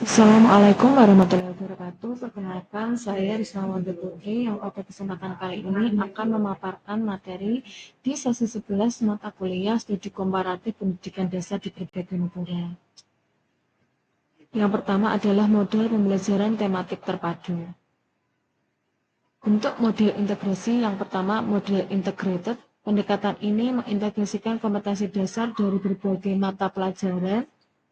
Assalamualaikum warahmatullahi wabarakatuh. Perkenalkan, saya Risma Putri yang pada kesempatan kali ini akan memaparkan materi di sesi 11 mata kuliah studi komparatif pendidikan dasar di berbagai negara. Yang pertama adalah model pembelajaran tematik terpadu. Untuk model integrasi yang pertama, model integrated. Pendekatan ini mengintegrasikan kompetensi dasar dari berbagai mata pelajaran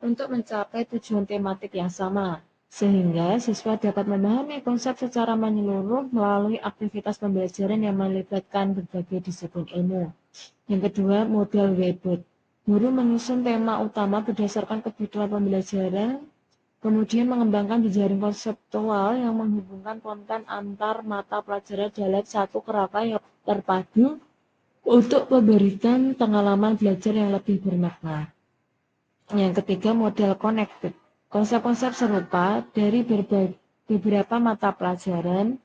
untuk mencapai tujuan tematik yang sama, sehingga siswa dapat memahami konsep secara menyeluruh melalui aktivitas pembelajaran yang melibatkan berbagai disiplin ilmu. Yang kedua, model Weber. Guru menyusun tema utama berdasarkan kebutuhan pembelajaran, kemudian mengembangkan jejaring konseptual yang menghubungkan konten antar mata pelajaran dalam satu kerangka yang terpadu untuk memberikan pengalaman belajar yang lebih bermakna. Yang ketiga, model connected. Konsep-konsep serupa dari beberapa mata pelajaran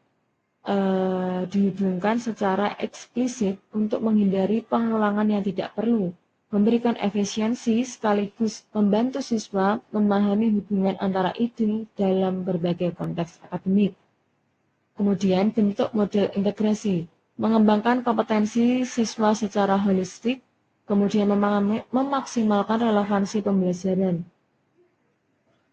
dihubungkan secara eksplisit untuk menghindari pengulangan yang tidak perlu, memberikan efisiensi sekaligus membantu siswa memahami hubungan antara ide dalam berbagai konteks akademik. Kemudian bentuk model integrasi, mengembangkan kompetensi siswa secara holistik, kemudian memaksimalkan relevansi pembelajaran.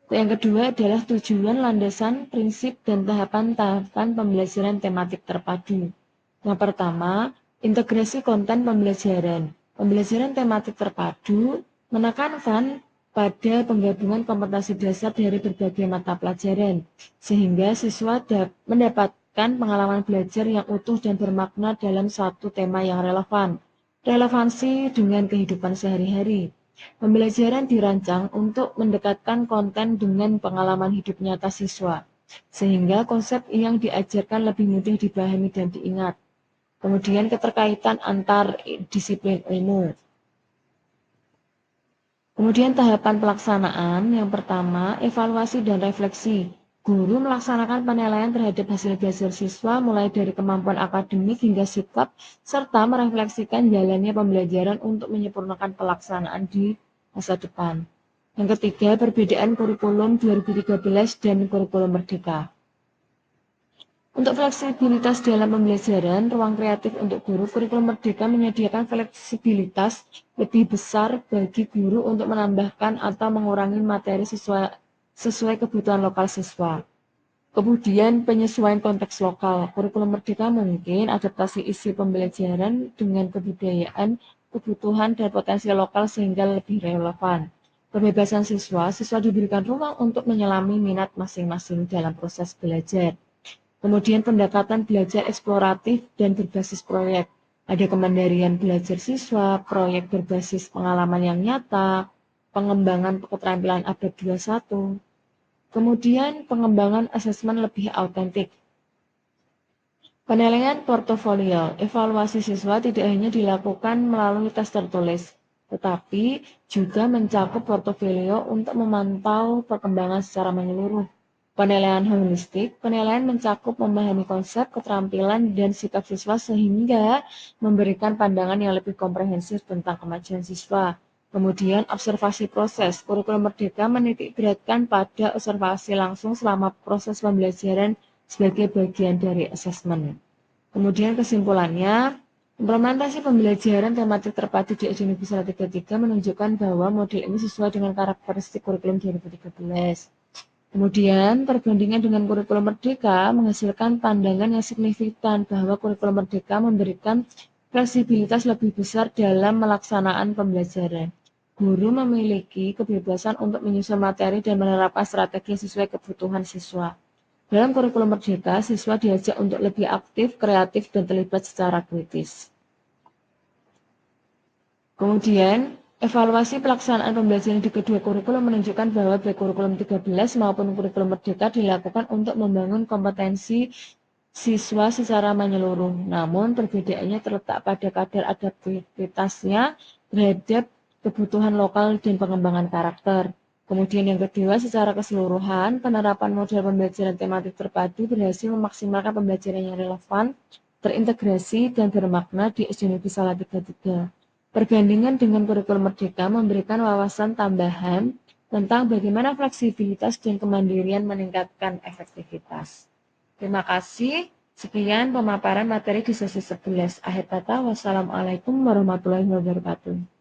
Yang kedua adalah tujuan, landasan, prinsip, dan tahapan-tahapan pembelajaran tematik terpadu. Yang pertama, integrasi konten pembelajaran. Pembelajaran tematik terpadu menekankan pada penggabungan kompetensi dasar dari berbagai mata pelajaran, sehingga siswa mendapatkan pengalaman belajar yang utuh dan bermakna dalam satu tema yang relevan. Relevansi dengan kehidupan sehari-hari. Pembelajaran dirancang untuk mendekatkan konten dengan pengalaman hidup nyata siswa, sehingga konsep yang diajarkan lebih mudah dipahami dan diingat. Kemudian keterkaitan antar disiplin ilmu. Kemudian tahapan pelaksanaan, yang pertama, evaluasi dan refleksi. Guru melaksanakan penilaian terhadap hasil belajar siswa mulai dari kemampuan akademik hingga sikap, serta merefleksikan jalannya pembelajaran untuk menyempurnakan pelaksanaan di masa depan. Yang ketiga, perbedaan kurikulum 2013 dan kurikulum Merdeka. Untuk fleksibilitas dalam pembelajaran, ruang kreatif untuk guru, kurikulum Merdeka menyediakan fleksibilitas lebih besar bagi guru untuk menambahkan atau mengurangi materi sesuai kebutuhan lokal siswa. Kemudian penyesuaian konteks lokal, kurikulum Merdeka mungkin adaptasi isi pembelajaran dengan kebudayaan, kebutuhan, dan potensi lokal sehingga lebih relevan. Kebebasan siswa, siswa diberikan ruang untuk menyelami minat masing-masing dalam proses belajar. Kemudian pendekatan belajar eksploratif dan berbasis proyek. Ada kemandirian belajar siswa, proyek berbasis pengalaman yang nyata, pengembangan keterampilan abad 21, kemudian pengembangan asesmen lebih autentik. Penilaian portofolio, evaluasi siswa tidak hanya dilakukan melalui tes tertulis, tetapi juga mencakup portofolio untuk memantau perkembangan secara menyeluruh. Penilaian holistik, penilaian mencakup memahami konsep, keterampilan, dan sikap siswa sehingga memberikan pandangan yang lebih komprehensif tentang kemajuan siswa. Kemudian observasi proses, kurikulum Merdeka menitikberatkan pada observasi langsung selama proses pembelajaran sebagai bagian dari asesmen. Kemudian kesimpulannya, implementasi pembelajaran tematik terpadu di ujian negeri Salatiga 3 menunjukkan bahwa model ini sesuai dengan karakteristik kurikulum 2013. Kemudian, perbandingan dengan kurikulum Merdeka menghasilkan pandangan yang signifikan bahwa kurikulum Merdeka memberikan fleksibilitas lebih besar dalam melaksanaan pembelajaran. Guru memiliki kebebasan untuk menyusun materi dan menerapkan strategi sesuai kebutuhan siswa. Dalam kurikulum Merdeka, siswa diajak untuk lebih aktif, kreatif, dan terlibat secara kritis. Kemudian, evaluasi pelaksanaan pembelajaran di kedua kurikulum menunjukkan bahwa baik kurikulum 13 maupun kurikulum Merdeka dilakukan untuk membangun kompetensi siswa secara menyeluruh. Namun, perbedaannya terletak pada kadar adaptivitasnya terhadap kebutuhan lokal dan pengembangan karakter. Kemudian yang kedua, secara keseluruhan, penerapan model pembelajaran tematik terpadu berhasil memaksimalkan pembelajaran yang relevan, terintegrasi, dan bermakna di SD Negeri Salatiga 3. Perbandingan dengan kurikulum Merdeka memberikan wawasan tambahan tentang bagaimana fleksibilitas dan kemandirian meningkatkan efektivitas. Terima kasih. Sekian pemaparan materi di sesi 11. Akhir kata, wassalamualaikum warahmatullahi wabarakatuh.